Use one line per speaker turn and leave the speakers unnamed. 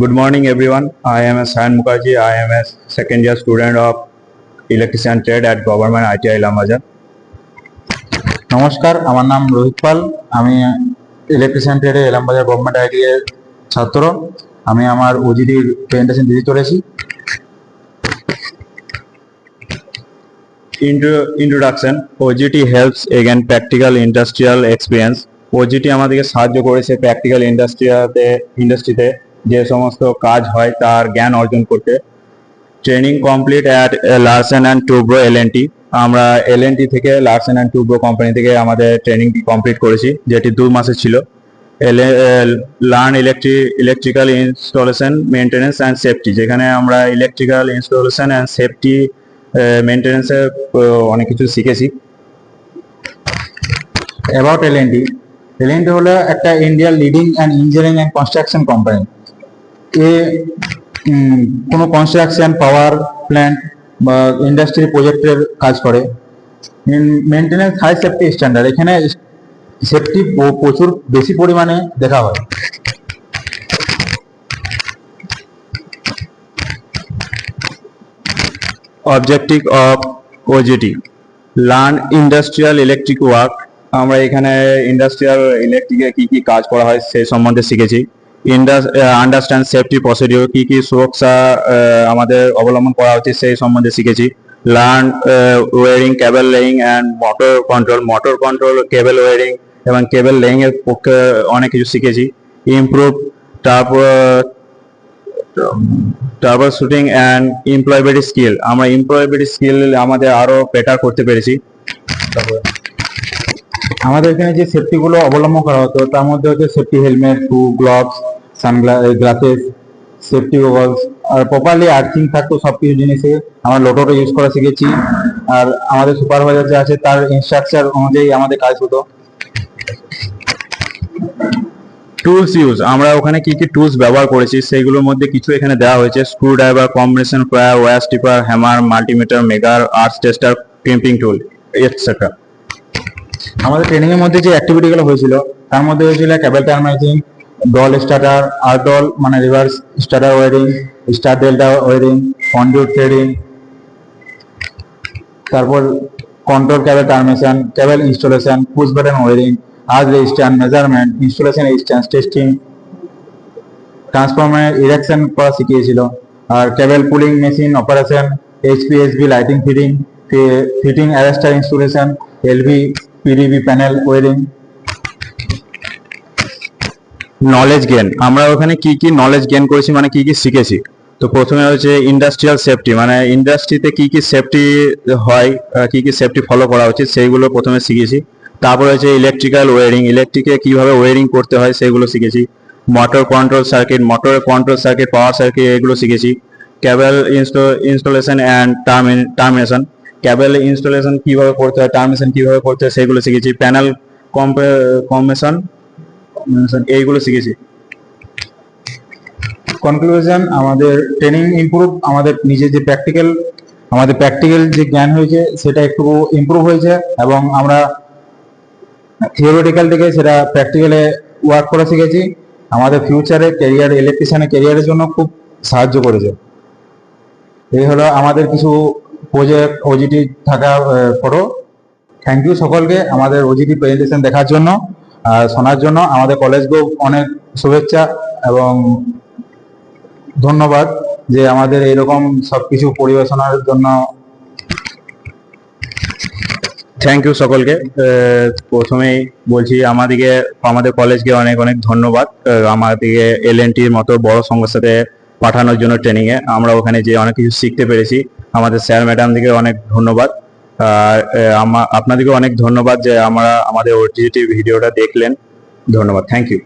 Good morning, everyone. I am Sayan Mukherjee. I am a second year student of electrician trade at Government ITI Ilambajar.
নমস্কার, আমার নাম রোহিত পাল। আমি electrician ট্রেডে Ilambazar government IT এর ছাত্র। আমি আমার ওজিডির প্রেজেন্টেশন দিতে চলেছি।
Introduction. OGT helps again practical industrial experience. OGT আমাদেরকে সাহায্য করেছে প্র্যাকটিক্যাল ইন্ডাস্ট্রিতে যে সমস্ত কাজ হয় তার জ্ঞান অর্জন করতে। Training complete at Larsen and Toubro L&T. আমরা এলএনটি থেকে লার্সেন অ্যান্ড টুব্রো কোম্পানি থেকে আমাদের ট্রেনিংটি কমপ্লিট করেছি, যেটি 2 মাসের ছিল। Learn electrical installation maintenance and safety, যেখানে আমরা ইলেকট্রিক্যাল ইনস্টলেশন অ্যান্ড সেফটি মেনটেন্যান্সের অনেক কিছু শিখেছি।
অ্যাবাউট এলএনটি হলো একটা ইন্ডিয়ার leading and engineering and construction company. কোনো কনস্ট্রাকশন, পাওয়ার প্ল্যান্ট বা ইন্ডাস্ট্রি প্রজেক্টের কাজ করে। মেনটেন্যান্স হাই সেফটি স্ট্যান্ডার্ড, এখানে সেফটি প্রচুর বেশি পরিমাণে দেখা হয়।
Objective of OJT learn industrial electric work. আমরা এখানে ইন্ডাস্ট্রিয়াল ইলেকট্রিকে কি কি কাজ করা হয় সেই সম্বন্ধে শিখেছি। আন্ডারস্ট্যান্ড সেফটি প্রসিডিওর, কি কি সুরক্ষা আমাদের অবলম্বন করা উচিত সেই সম্বন্ধে শিখেছি। Learn wiring, cable laying and motor control, cable wiring এবং কেবল লেইং এর পক্ষে অনেক কিছু শিখেছি। Improve troubleshooting and employability skill, আমরা এমপ্লয়েবিলিটি স্কিল আমাদের আরো বেটার করতে পেরেছি।
আমাদের এখানে যে সেফটিগুলো অবলম্বন করা হতো তার মধ্যে হচ্ছে সেফটি হেলমেট, শু, গ্লাভস, গ্লাসেস, সেফটি গগলস, আর প্রপারলি আর্থিং থাকতো সব কিছু জিনিসে। আমরা লোটোটা ইউজ করা শিখেছি, আর আমাদের সুপারভাইজার যে আছে তার ইনস্ট্রাকচার অনুযায়ী আমাদের কাজ হতো।
টুলস ইউজ, আমরা ওখানে কি কি টুলস ব্যবহার করেছি সেইগুলোর মধ্যে কিছু এখানে দেওয়া হয়েছে। Screw driver, combination plier, wire stripper, hammer, multimeter, megger, earth tester, crimping tool etcetera.
আমাদের ট্রেনিং এর মধ্যে যে অ্যাক্টিভিটিগুলো হয়েছিল তার মধ্যে হয়েছিল কেবল টার্মাইজিং, ডল স্টার্টার, আর ডল মানে reverse starter wiring, star delta wiring, conduit threading, তারপর control cable termination, cable installation, push button wiring, earth resistance measurement, installation resistance testing, transformer erection করা শিখিয়েছিল। আর cable pulling machine operation, HPSV lighting fitting arrester installation, LV PDB panel wiring.
Knowledge gain, আমরা ওখানে কি কি knowledge gain করেছি মানে কি কি শিখেছি। তো প্রথমে হচ্ছে ইন্ডাস্ট্রিয়াল সেফটি, মানে ইন্ডাস্ট্রিতে কি কি সেফটি হয়, কি কি সেফটি ফলো করা উচিত সেইগুলো প্রথমে শিখেছি। তারপর হচ্ছে ইলেকট্রিক্যাল ওয়ারিং, ইলেকট্রিকে কিভাবে ওয়ারিং করতে হয় সেগুলো শিখেছি। Motor control circuit, power circuit এগুলো শিখেছি। Cable installation and termination, cable installation কিভাবে করতে হয়, টার্মিনেশন কিভাবে করতে হয় সেগুলো শিখেছি। প্যানেল কম্বিনেশন এইগুলো শিখেছি।
কনক্লুশন, আমাদের ট্রেনিং ইমপ্রুভ, আমাদের নিজের যে প্র্যাকটিক্যাল যে জ্ঞান হয়েছে সেটা একটু ইমপ্রুভ হয়েছে, এবং আমরা থিওরিটিক্যাল থেকে সেটা প্র্যাকটিক্যালে ওয়ার্ক করা শিখেছি। আমাদের ফিউচারে ইলেকট্রিশিয়ানের ক্যারিয়ারের জন্য খুব সাহায্য করেছে। এই হলো আমাদের কিছু প্রজেক্ট ওজিটি থাকা ফটো। থ্যাংক ইউ সকলকে আমাদের ওজিটি প্রেজেন্টেশন দেখার জন্য আর শোনার জন্য। আমাদের কলেজকেও অনেক শুভেচ্ছা এবং ধন্যবাদ যে আমাদের এইরকম সবকিছু পরিবেশনার জন্য।
থ্যাংক ইউ সকলকে। প্রথমেই বলছি আমাদের কলেজকে অনেক অনেক ধন্যবাদ আমাদেরকে এলএনটির মতো বড় সংস্থার সাথে পাঠানোর জন্য ট্রেনিংয়ে। আমরা ওখানে যে অনেক কিছু শিখতে পেরেছি। আমাদের স্যার ম্যাডামদিকে অনেক ধন্যবাদ, আর আপনাদেরকে অনেক ধন্যবাদ যে আমাদের ওটিটি ভিডিওটা দেখলেন। ধন্যবাদ, থ্যাংক ইউ।